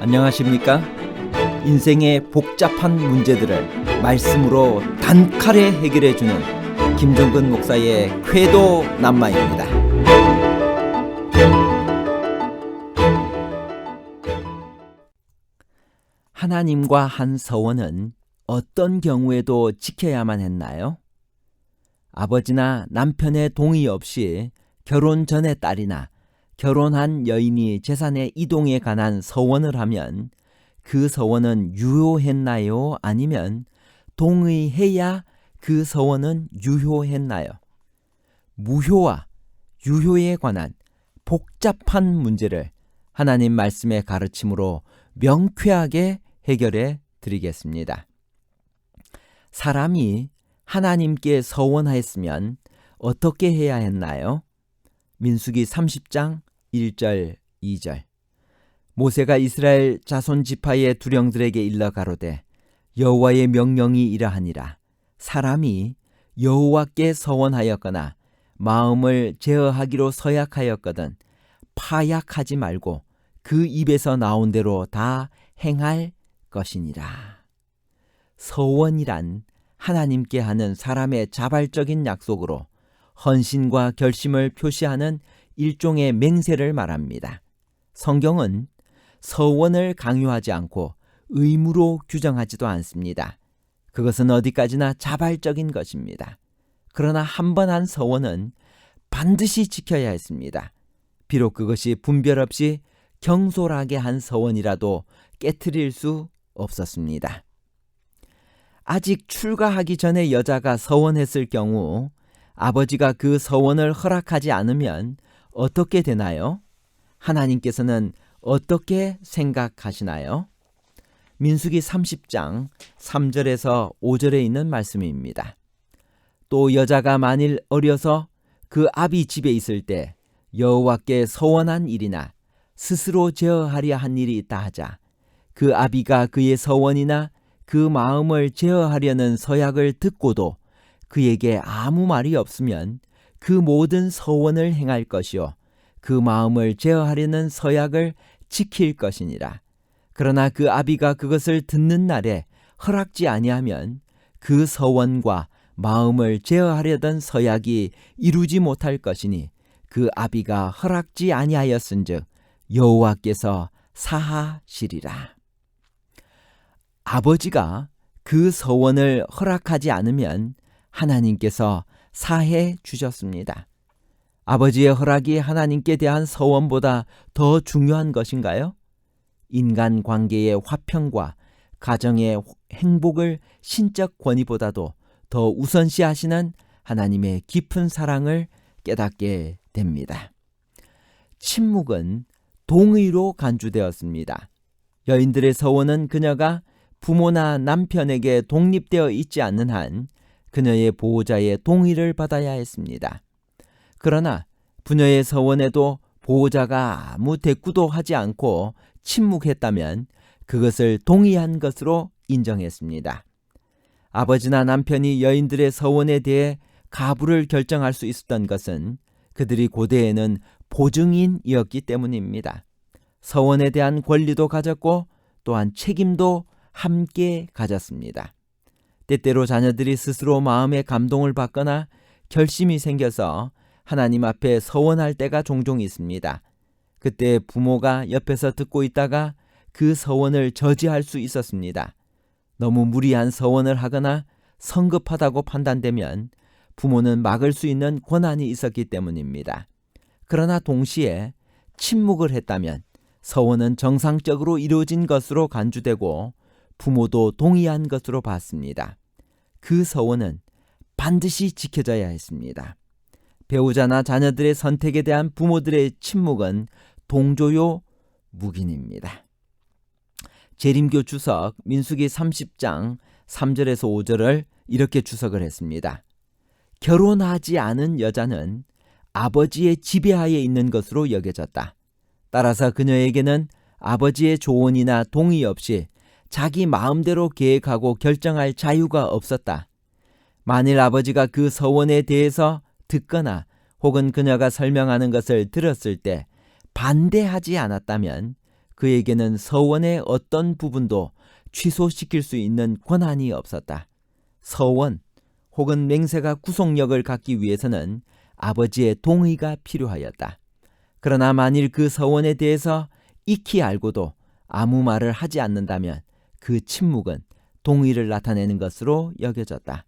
안녕하십니까? 인생의 복잡한 문제들을 말씀으로 단칼에 해결해주는 김종근 목사의 쾌도 남마입니다. 하나님과 한 서원은 어떤 경우에도 지켜야만 했나요? 아버지나 남편의 동의 없이 결혼 전의 딸이나 결혼한 여인이 재산의 이동에 관한 서원을 하면 그 서원은 유효했나요? 아니면 동의해야 그 서원은 유효했나요? 무효와 유효에 관한 복잡한 문제를 하나님 말씀의 가르침으로 명쾌하게 해결해 드리겠습니다. 사람이 하나님께 서원하였으면 어떻게 해야 했나요? 민수기 30장 1절 2절. 모세가 이스라엘 자손 지파의 두령들에게 일러 가로되 여호와의 명령이 이러하니라. 사람이 여호와께 서원하였거나 마음을 제어하기로 서약하였거든 파약하지 말고 그 입에서 나온 대로 다 행할 것이니라. 서원이란 하나님께 하는 사람의 자발적인 약속으로 헌신과 결심을 표시하는 일종의 맹세를 말합니다. 성경은 서원을 강요하지 않고 의무로 규정하지도 않습니다. 그것은 어디까지나 자발적인 것입니다. 그러나 한 번 한 서원은 반드시 지켜야 했습니다. 비록 그것이 분별 없이 경솔하게 한 서원이라도 깨트릴 수 없었습니다. 아직 출가하기 전에 여자가 서원했을 경우 아버지가 그 서원을 허락하지 않으면 어떻게 되나요? 하나님께서는 어떻게 생각하시나요? 민수기 30장 3절에서 5절에 있는 말씀입니다. 또 여자가 만일 어려서 그 아비 집에 있을 때 여호와께 서원한 일이나 스스로 제어하려 한 일이 있다 하자 그 아비가 그의 서원이나 그 마음을 제어하려는 서약을 듣고도 그에게 아무 말이 없으면 그 모든 서원을 행할 것이요 그 마음을 제어하려는 서약을 지킬 것이니라. 그러나 그 아비가 그것을 듣는 날에 허락지 아니하면 그 서원과 마음을 제어하려던 서약이 이루지 못할 것이니 그 아비가 허락지 아니하였은즉 여호와께서 사하시리라. 아버지가 그 서원을 허락하지 않으면 하나님께서 사해 주셨습니다. 아버지의 허락이 하나님께 대한 서원보다 더 중요한 것인가요? 인간 관계의 화평과 가정의 행복을 신적 권위보다도 더 우선시하시는 하나님의 깊은 사랑을 깨닫게 됩니다. 침묵은 동의로 간주되었습니다. 여인들의 서원은 그녀가 부모나 남편에게 독립되어 있지 않는 한 그녀의 보호자의 동의를 받아야 했습니다. 그러나 부녀의 서원에도 보호자가 아무 대꾸도 하지 않고 침묵했다면 그것을 동의한 것으로 인정했습니다. 아버지나 남편이 여인들의 서원에 대해 가부를 결정할 수 있었던 것은 그들이 고대에는 보증인이었기 때문입니다. 서원에 대한 권리도 가졌고 또한 책임도 함께 가졌습니다. 때때로 자녀들이 스스로 마음의 감동을 받거나 결심이 생겨서 하나님 앞에 서원할 때가 종종 있습니다. 그때 부모가 옆에서 듣고 있다가 그 서원을 저지할 수 있었습니다. 너무 무리한 서원을 하거나 성급하다고 판단되면 부모는 막을 수 있는 권한이 있었기 때문입니다. 그러나 동시에 침묵을 했다면 서원은 정상적으로 이루어진 것으로 간주되고 부모도 동의한 것으로 봤습니다. 그 서원은 반드시 지켜져야 했습니다. 배우자나 자녀들의 선택에 대한 부모들의 침묵은 동조요 묵인입니다. 재림교 주석 민수기 30장 3절에서 5절을 이렇게 주석을 했습니다. 결혼하지 않은 여자는 아버지의 지배하에 있는 것으로 여겨졌다. 따라서 그녀에게는 아버지의 조언이나 동의 없이 자기 마음대로 계획하고 결정할 자유가 없었다. 만일 아버지가 그 서원에 대해서 듣거나 혹은 그녀가 설명하는 것을 들었을 때 반대하지 않았다면 그에게는 서원의 어떤 부분도 취소시킬 수 있는 권한이 없었다. 서원 혹은 맹세가 구속력을 갖기 위해서는 아버지의 동의가 필요하였다. 그러나 만일 그 서원에 대해서 익히 알고도 아무 말을 하지 않는다면 그 침묵은 동의를 나타내는 것으로 여겨졌다.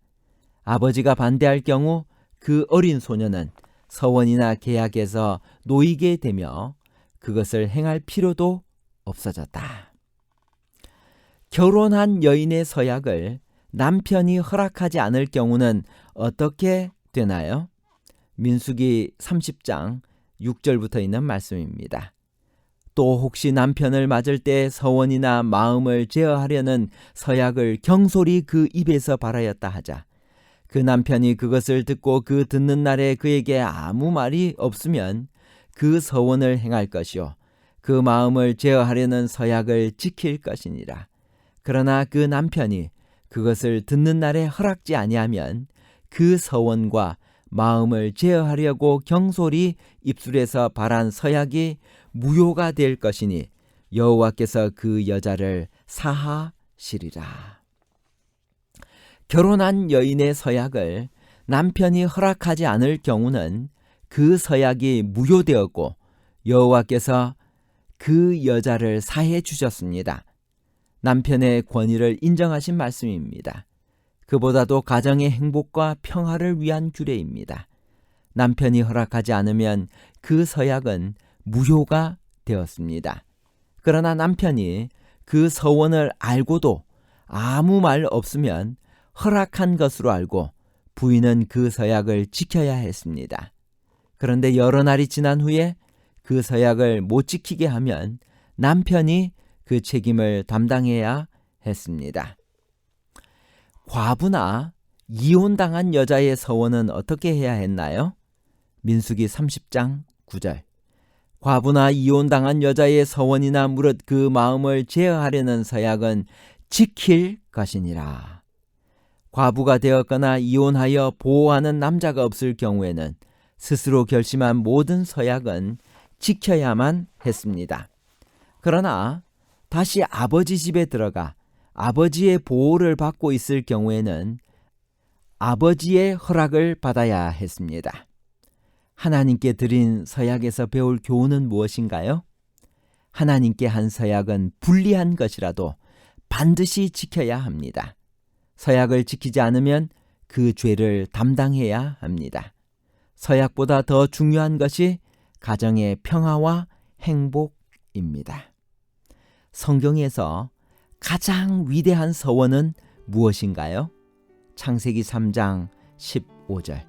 아버지가 반대할 경우 그 어린 소녀는 서원이나 계약에서 놓이게 되며 그것을 행할 필요도 없어졌다. 결혼한 여인의 서약을 남편이 허락하지 않을 경우는 어떻게 되나요? 민수기 30장 6절부터 있는 말씀입니다. 또 혹시 남편을 맞을 때 서원이나 마음을 제어하려는 서약을 경솔히 그 입에서 발하였다 하자. 그 남편이 그것을 듣고 그 듣는 날에 그에게 아무 말이 없으면 그 서원을 행할 것이요 그 마음을 제어하려는 서약을 지킬 것이니라. 그러나 그 남편이 그것을 듣는 날에 허락지 아니하면 그 서원과 마음을 제어하려고 경솔히 입술에서 발한 서약이 무효가 될 것이니 여호와께서 그 여자를 사하시리라. 결혼한 여인의 서약을 남편이 허락하지 않을 경우는 그 서약이 무효되었고 여호와께서 그 여자를 사해 주셨습니다. 남편의 권위를 인정하신 말씀입니다. 그보다도 가정의 행복과 평화를 위한 규례입니다. 남편이 허락하지 않으면 그 서약은 무효가 되었습니다. 그러나 남편이 그 서원을 알고도 아무 말 없으면 허락한 것으로 알고 부인은 그 서약을 지켜야 했습니다. 그런데 여러 날이 지난 후에 그 서약을 못 지키게 하면 남편이 그 책임을 담당해야 했습니다. 과부나 이혼당한 여자의 서원은 어떻게 해야 했나요? 민수기 30장 9절. 과부나 이혼당한 여자의 서원이나 무릇 그 마음을 제어하려는 서약은 지킬 것이니라. 과부가 되었거나 이혼하여 보호하는 남자가 없을 경우에는 스스로 결심한 모든 서약은 지켜야만 했습니다. 그러나 다시 아버지 집에 들어가 아버지의 보호를 받고 있을 경우에는 아버지의 허락을 받아야 했습니다. 하나님께 드린 서약에서 배울 교훈은 무엇인가요? 하나님께 한 서약은 불리한 것이라도 반드시 지켜야 합니다. 서약을 지키지 않으면 그 죄를 담당해야 합니다. 서약보다 더 중요한 것이 가정의 평화와 행복입니다. 성경에서 가장 위대한 서원은 무엇인가요? 창세기 3장 15절.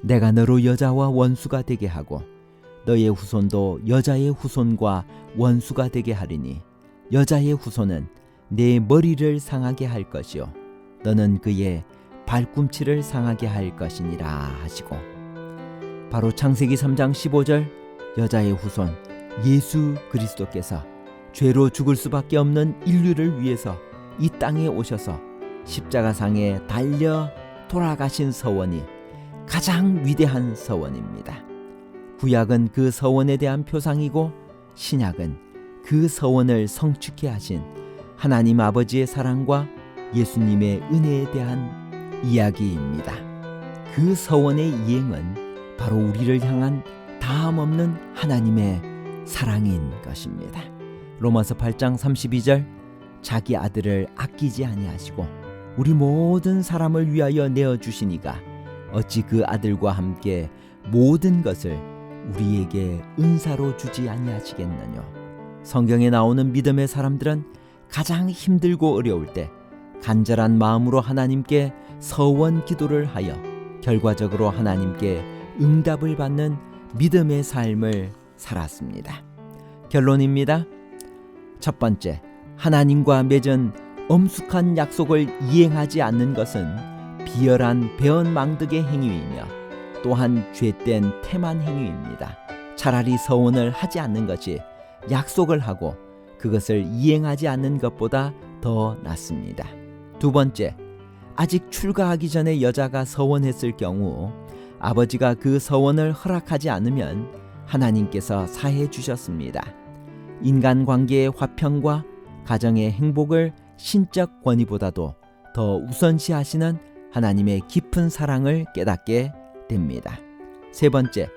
내가 너로 여자와 원수가 되게 하고 너의 후손도 여자의 후손과 원수가 되게 하리니 여자의 후손은 내 머리를 상하게 할 것이요 너는 그의 발꿈치를 상하게 할 것이니라 하시고, 바로 창세기 3장 15절 여자의 후손 예수 그리스도께서 죄로 죽을 수밖에 없는 인류를 위해서 이 땅에 오셔서 십자가상에 달려 돌아가신 서원이 가장 위대한 서원입니다. 구약은 그 서원에 대한 표상이고 신약은 그 서원을 성취케 하신 하나님 아버지의 사랑과 예수님의 은혜에 대한 이야기입니다. 그 서원의 이행은 바로 우리를 향한 다함없는 하나님의 사랑인 것입니다. 로마서 8장 32절 자기 아들을 아끼지 아니하시고 우리 모든 사람을 위하여 내어주시니가 어찌 그 아들과 함께 모든 것을 우리에게 은사로 주지 아니하시겠느냐. 성경에 나오는 믿음의 사람들은 가장 힘들고 어려울 때 간절한 마음으로 하나님께 서원 기도를 하여 결과적으로 하나님께 응답을 받는 믿음의 삶을 살았습니다. 결론입니다. 첫 번째, 하나님과 맺은 엄숙한 약속을 이행하지 않는 것은 비열한 배은망덕의 행위이며 또한 죄된 태만 행위입니다. 차라리 서원을 하지 않는 것이 약속을 하고 그것을 이행하지 않는 것보다 더 낫습니다. 두 번째, 아직 출가하기 전에 여자가 서원했을 경우 아버지가 그 서원을 허락하지 않으면 하나님께서 사해 주셨습니다. 인간관계의 화평과 가정의 행복을 신적 권위보다도 더 우선시하시는 하나님의 깊은 사랑을 깨닫게 됩니다. 세 번째,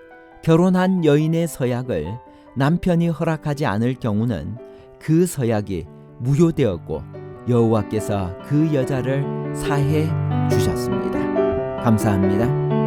결혼한 여인의 서약을 남편이 허락하지 않을 경우는 그 서약이 무효되었고 여호와께서 그 여자를 사해 주셨습니다. 감사합니다.